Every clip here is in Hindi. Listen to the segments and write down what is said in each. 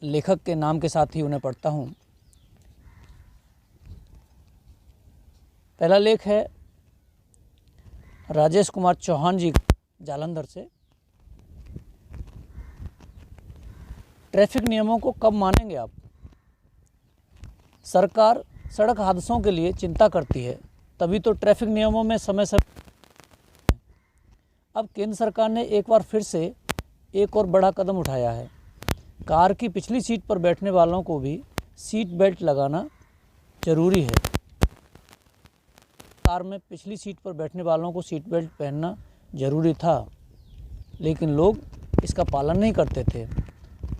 लेखक के नाम के साथ ही उन्हें पढ़ता हूँ। पहला लेख है राजेश कुमार चौहान जी जालंधर से। ट्रैफिक नियमों को कब मानेंगे आप? सरकार सड़क हादसों के लिए चिंता करती है, तभी तो ट्रैफिक नियमों में समय समय। अब केंद्र सरकार ने एक बार फिर से एक और बड़ा कदम उठाया है। कार की पिछली सीट पर बैठने वालों को भी सीट बेल्ट लगाना जरूरी है। कार में पिछली सीट पर बैठने वालों को सीट बेल्ट पहनना जरूरी था, लेकिन लोग इसका पालन नहीं करते थे।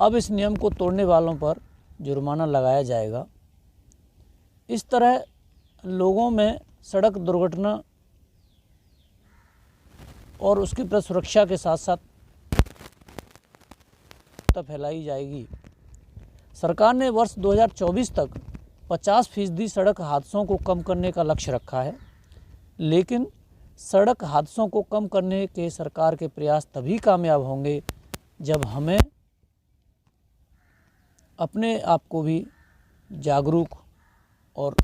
अब इस नियम को तोड़ने वालों पर जुर्माना लगाया जाएगा। इस तरह लोगों में सड़क दुर्घटना और उसकी प्रति सुरक्षा के साथ साथ फैलाई जाएगी। सरकार ने वर्ष 2024 तक 50% सड़क हादसों को कम करने का लक्ष्य रखा है, लेकिन सड़क हादसों को कम करने के सरकार के प्रयास तभी कामयाब होंगे जब हमें अपने आप को भी जागरूक और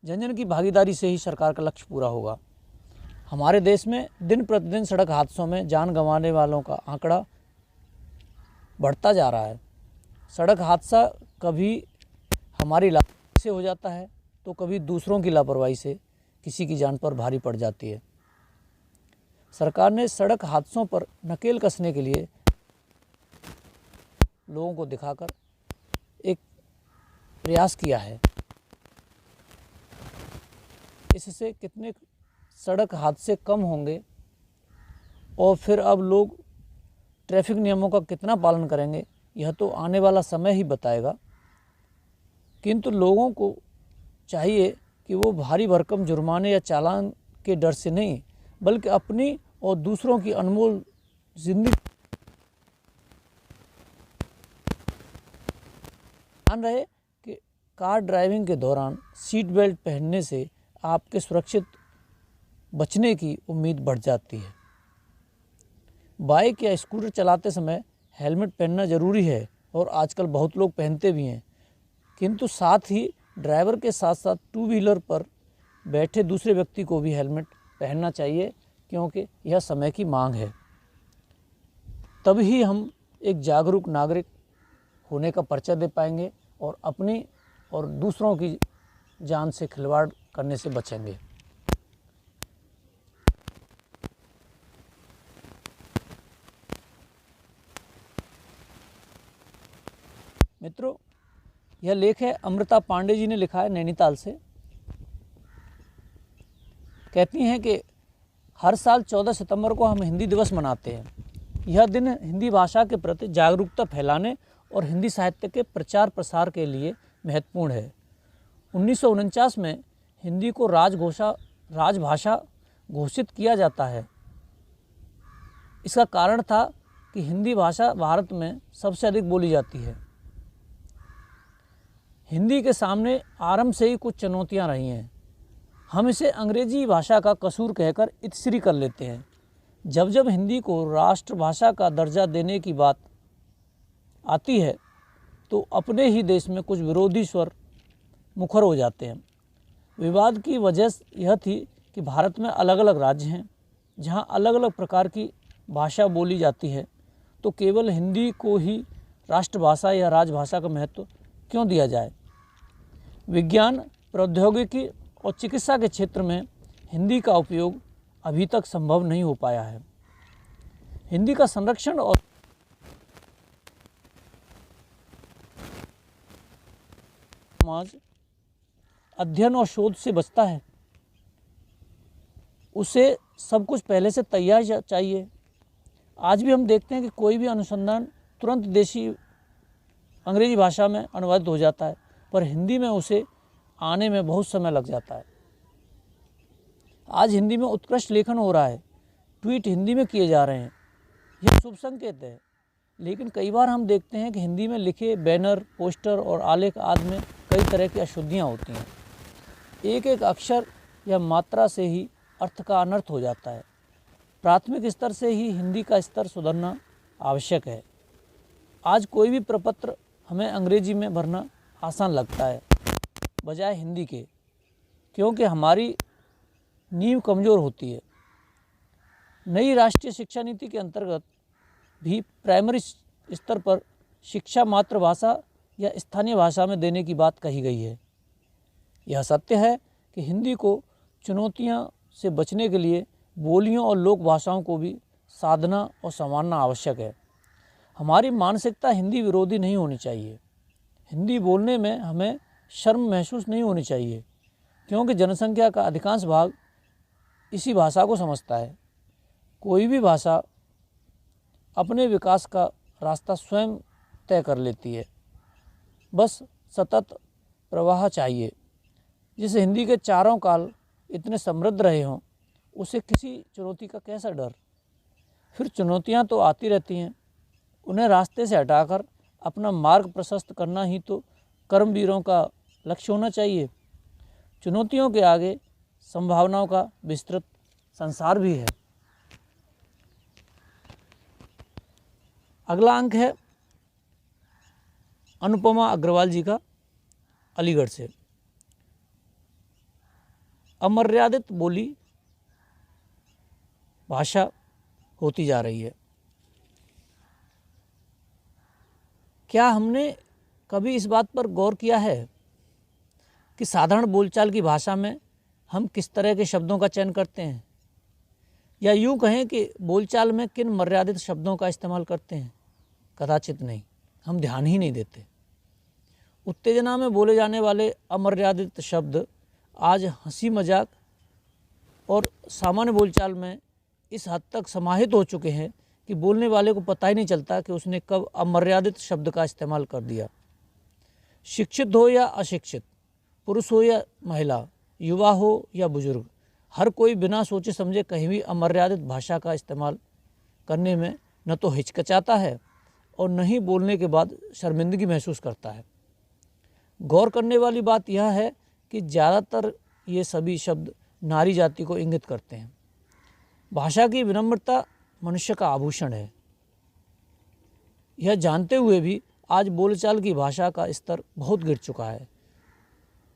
जन जन की भागीदारी से ही सरकार का लक्ष्य पूरा होगा। हमारे देश में दिन प्रतिदिन सड़क हादसों में जान गंवाने वालों का आंकड़ा बढ़ता जा रहा है। सड़क हादसा कभी हमारी लापरवाही से हो जाता है तो कभी दूसरों की लापरवाही से किसी की जान पर भारी पड़ जाती है। सरकार ने सड़क हादसों पर नकेल कसने के लिए लोगों को दिखाकर एक प्रयास किया है। इससे कितने सड़क हादसे कम होंगे और फिर अब लोग ट्रैफिक नियमों का कितना पालन करेंगे, यह तो आने वाला समय ही बताएगा। किंतु लोगों को चाहिए कि वो भारी भरकम जुर्माने या चालान के डर से नहीं, बल्कि अपनी और दूसरों की अनमोल जिंदगी ध्यान रहे कि कार ड्राइविंग के दौरान सीट बेल्ट पहनने से आपके सुरक्षित बचने की उम्मीद बढ़ जाती है। बाइक या स्कूटर चलाते समय हेलमेट पहनना ज़रूरी है और आजकल बहुत लोग पहनते भी हैं, किंतु साथ ही ड्राइवर के साथ साथ टू व्हीलर पर बैठे दूसरे व्यक्ति को भी हेलमेट पहनना चाहिए, क्योंकि यह समय की मांग है। तभी हम एक जागरूक नागरिक होने का परिचय दे पाएंगे और अपनी और दूसरों की जान से खिलवाड़ करने से बचेंगे। मित्रों, यह लेख है अमृता पांडे जी ने लिखा है नैनीताल से। कहती हैं कि हर साल 14 सितंबर को हम हिंदी दिवस मनाते हैं। यह दिन हिंदी भाषा के प्रति जागरूकता फैलाने और हिंदी साहित्य के प्रचार प्रसार के लिए महत्वपूर्ण है। 1949 में हिंदी को राजभाषा घोषित किया जाता है। इसका कारण था कि हिंदी भाषा भारत में सबसे अधिक बोली जाती है। हिंदी के सामने आरंभ से ही कुछ चुनौतियां रही हैं। हम इसे अंग्रेजी भाषा का कसूर कहकर इत्सरी कर लेते हैं। जब जब हिंदी को राष्ट्रभाषा का दर्जा देने की बात आती है तो अपने ही देश में कुछ विरोधी स्वर मुखर हो जाते हैं। विवाद की वजह यह थी कि भारत में अलग अलग राज्य हैं जहां अलग अलग प्रकार की भाषा बोली जाती है, तो केवल हिंदी को ही राष्ट्रभाषा या राजभाषा का महत्व क्यों दिया जाए। विज्ञान, प्रौद्योगिकी और चिकित्सा के क्षेत्र में हिंदी का उपयोग अभी तक संभव नहीं हो पाया है। हिंदी का संरक्षण और समाज अध्ययन और शोध से बचता है, उसे सब कुछ पहले से तैयार चाहिए। आज भी हम देखते हैं कि कोई भी अनुसंधान तुरंत देशी अंग्रेजी भाषा में अनुवादित हो जाता है, पर हिंदी में उसे आने में बहुत समय लग जाता है। आज हिंदी में उत्कृष्ट लेखन हो रहा है, ट्वीट हिंदी में किए जा रहे हैं, यह शुभ संकेत है। लेकिन कई बार हम देखते हैं कि हिंदी में लिखे बैनर, पोस्टर और आलेख आदि में कई तरह की अशुद्धियाँ होती हैं। एक एक अक्षर या मात्रा से ही अर्थ का अनर्थ हो जाता है। प्राथमिक स्तर से ही हिंदी का स्तर सुधरना आवश्यक है। आज कोई भी प्रपत्र हमें अंग्रेजी में भरना आसान लगता है बजाय हिंदी के, क्योंकि हमारी नींव कमज़ोर होती है। नई राष्ट्रीय शिक्षा नीति के अंतर्गत भी प्राइमरी स्तर पर शिक्षा मातृभाषा या स्थानीय भाषा में देने की बात कही गई है। यह सत्य है कि हिंदी को चुनौतियों से बचने के लिए बोलियों और लोक भाषाओं को भी साधना और संवारना आवश्यक है। हमारी मानसिकता हिंदी विरोधी नहीं होनी चाहिए। हिंदी बोलने में हमें शर्म महसूस नहीं होनी चाहिए, क्योंकि जनसंख्या का अधिकांश भाग इसी भाषा को समझता है। कोई भी भाषा अपने विकास का रास्ता स्वयं तय कर लेती है, बस सतत प्रवाह चाहिए। जिस हिंदी के चारों काल इतने समृद्ध रहे हों, उसे किसी चुनौती का कैसा डर। फिर चुनौतियां तो आती रहती हैं, उन्हें रास्ते से हटाकर अपना मार्ग प्रशस्त करना ही तो कर्मवीरों का लक्ष्य होना चाहिए। चुनौतियों के आगे संभावनाओं का विस्तृत संसार भी है। अगला अंक है अनुपमा अग्रवाल जी का, अलीगढ़ से। अमर्यादित बोली भाषा होती जा रही है। क्या हमने कभी इस बात पर गौर किया है कि साधारण बोलचाल की भाषा में हम किस तरह के शब्दों का चयन करते हैं, या यूँ कहें कि बोलचाल में किन मर्यादित शब्दों का इस्तेमाल करते हैं? कदाचित नहीं, हम ध्यान ही नहीं देते। उत्तेजना में बोले जाने वाले अमर्यादित शब्द आज हंसी मजाक और सामान्य बोलचाल में इस हद तक समाहित हो चुके हैं कि बोलने वाले को पता ही नहीं चलता कि उसने कब अमर्यादित शब्द का इस्तेमाल कर दिया। शिक्षित हो या अशिक्षित, पुरुष हो या महिला, युवा हो या बुजुर्ग, हर कोई बिना सोचे समझे कहीं भी अमर्यादित भाषा का इस्तेमाल करने में न तो हिचकिचाता है और न ही बोलने के बाद शर्मिंदगी महसूस करता है। गौर करने वाली बात यह है कि ज़्यादातर ये सभी शब्द नारी जाति को इंगित करते हैं। भाषा की विनम्रता मनुष्य का आभूषण है। यह जानते हुए भी आज बोलचाल की भाषा का स्तर बहुत गिर चुका है,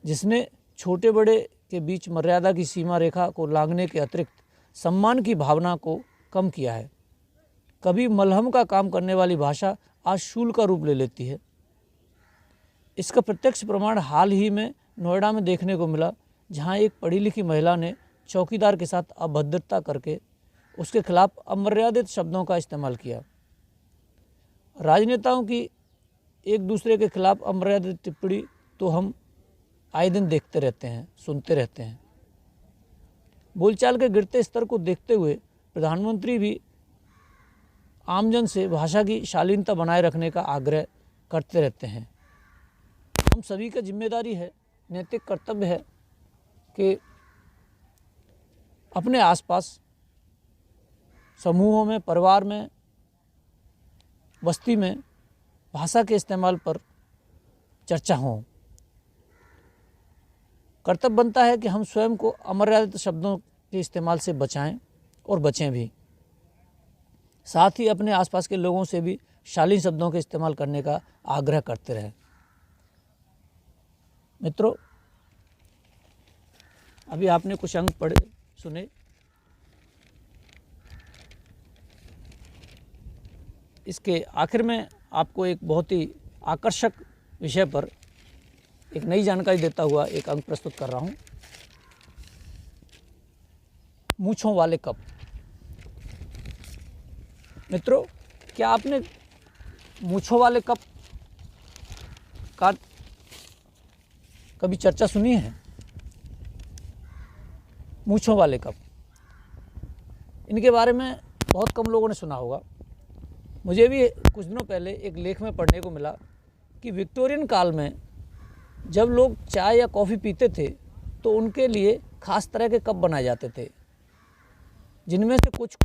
जिसने छोटे बड़े के बीच मर्यादा की सीमा रेखा को लांघने के अतिरिक्त सम्मान की भावना को कम किया है। कभी मलहम का काम करने वाली भाषा आज शूल का रूप ले लेती है। इसका प्रत्यक्ष प्रमाण हाल ही में नोएडा में देखने को मिला, जहां एक पढ़ी लिखी महिला ने चौकीदार के साथ अभद्रता करके उसके खिलाफ अमर्यादित शब्दों का इस्तेमाल किया। राजनेताओं की एक दूसरे के खिलाफ अमर्यादित टिप्पणी तो हम आए दिन देखते रहते हैं, सुनते रहते हैं। बोलचाल के गिरते स्तर को देखते हुए प्रधानमंत्री भी आमजन से भाषा की शालीनता बनाए रखने का आग्रह करते रहते हैं। हम सभी का जिम्मेदारी है, नैतिक कर्तव्य है कि अपने आसपास, समूहों में, परिवार में, बस्ती में भाषा के इस्तेमाल पर चर्चा हो। कर्तव्य बनता है कि हम स्वयं को अमर्यादित शब्दों के इस्तेमाल से बचाएं और बचें भी। साथ ही अपने आसपास के लोगों से भी शालीन शब्दों के इस्तेमाल करने का आग्रह करते रहें। मित्रों, अभी आपने कुछ अंक पढ़े सुने। इसके आखिर में आपको एक बहुत ही आकर्षक विषय पर एक नई जानकारी देता हुआ एक अंक प्रस्तुत कर रहा हूँ। मूंछों वाले कप। मित्रों, क्या आपने मूंछों वाले कप का कभी चर्चा सुनी है? मूंछों वाले कप, इनके बारे में बहुत कम लोगों ने सुना होगा। मुझे भी कुछ दिनों पहले एक लेख में पढ़ने को मिला कि विक्टोरियन काल में जब लोग चाय या कॉफ़ी पीते थे तो उनके लिए खास तरह के कप बनाए जाते थे, जिनमें से कुछ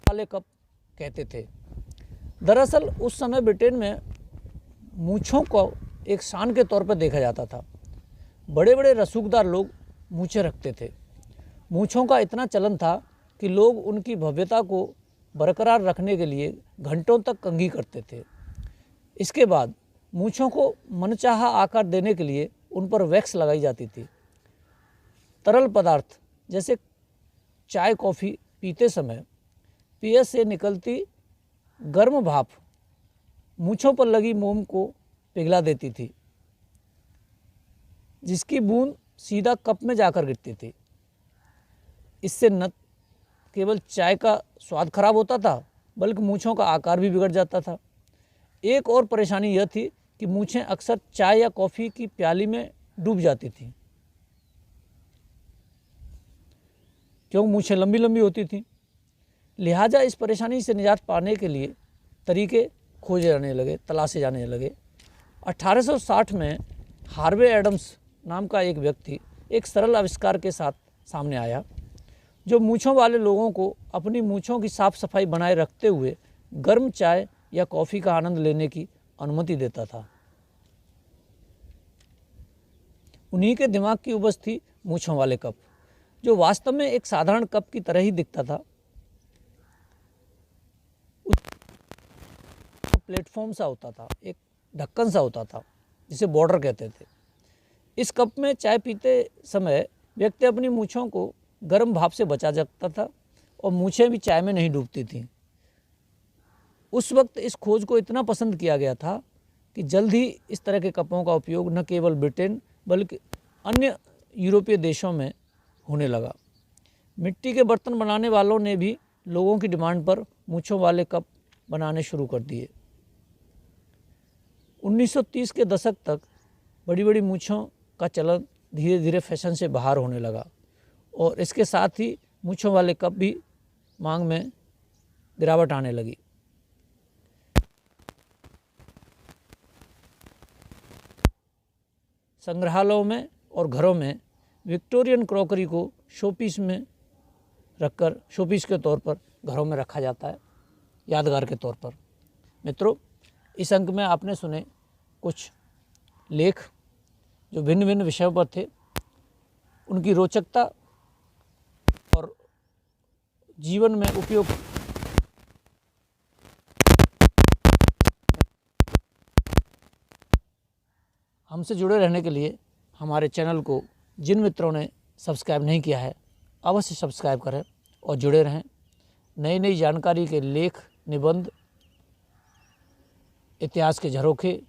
वाले कप कहते थे। दरअसल उस समय ब्रिटेन में मूंछों को एक शान के तौर पर देखा जाता था। बड़े बड़े रसूखदार लोग मूंछें रखते थे। मूंछों का इतना चलन था कि लोग उनकी भव्यता को बरकरार रखने के लिए घंटों तक कंघी करते थे। इसके बाद मूँछों को मनचाहा आकार देने के लिए उन पर वैक्स लगाई जाती थी। तरल पदार्थ जैसे चाय कॉफ़ी पीते समय पेय से निकलती गर्म भाप मूँछों पर लगी मोम को पिघला देती थी, जिसकी बूंद सीधा कप में जाकर गिरती थी। इससे न केवल चाय का स्वाद खराब होता था बल्कि मूँछों का आकार भी बिगड़ जाता था। एक और परेशानी यह थी कि मूँछें अक्सर चाय या कॉफ़ी की प्याली में डूब जाती थीं, क्योंकि मूँछें लंबी लंबी होती थीं। लिहाजा इस परेशानी से निजात पाने के लिए तरीके खोजे जाने लगे, तलाशे जाने लगे। 1860 में हार्वे एडम्स नाम का एक व्यक्ति एक सरल आविष्कार के साथ सामने आया, जो मूँछों वाले लोगों को अपनी मूँछों की साफ सफाई बनाए रखते हुए गर्म चाय या कॉफ़ी का आनंद लेने की अनुमति देता था। उन्हीं के दिमाग की उपज थी मूँछों वाले कप, जो वास्तव में एक साधारण कप की तरह ही दिखता था। प्लेटफॉर्म सा होता था, एक ढक्कन सा होता था जिसे बॉर्डर कहते थे। इस कप में चाय पीते समय व्यक्ति अपनी मूँछों को गर्म भाप से बचा सकता था और मूँछें भी चाय में नहीं डूबती थीं। उस वक्त इस खोज को इतना पसंद किया गया था कि जल्द ही इस तरह के कपों का उपयोग न केवल ब्रिटेन बल्कि अन्य यूरोपीय देशों में होने लगा। मिट्टी के बर्तन बनाने वालों ने भी लोगों की डिमांड पर मूँछों वाले कप बनाने शुरू कर दिए। 1930 के दशक तक बड़ी बड़ी मूँछों का चलन धीरे धीरे फैशन से बाहर होने लगा और इसके साथ ही मूँछों वाले कप भी मांग में गिरावट आने लगी। संग्रहालयों में और घरों में विक्टोरियन क्रॉकरी को शोपीस में रखकर शोपीस के तौर पर घरों में रखा जाता है, यादगार के तौर पर। मित्रों, इस अंक में आपने सुने कुछ लेख जो भिन्न भिन्न विषयों पर थे, उनकी रोचकता और जीवन में उपयोग हमसे जुड़े रहने के लिए हमारे चैनल को जिन मित्रों ने सब्सक्राइब नहीं किया है अवश्य सब्सक्राइब करें और जुड़े रहें। नई नई जानकारी के लेख, निबंध, इतिहास के झरोखे,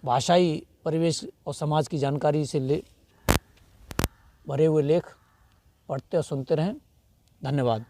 भाषाई परिवेश और समाज की जानकारी से भरे हुए लेख पढ़ते और सुनते रहें। धन्यवाद।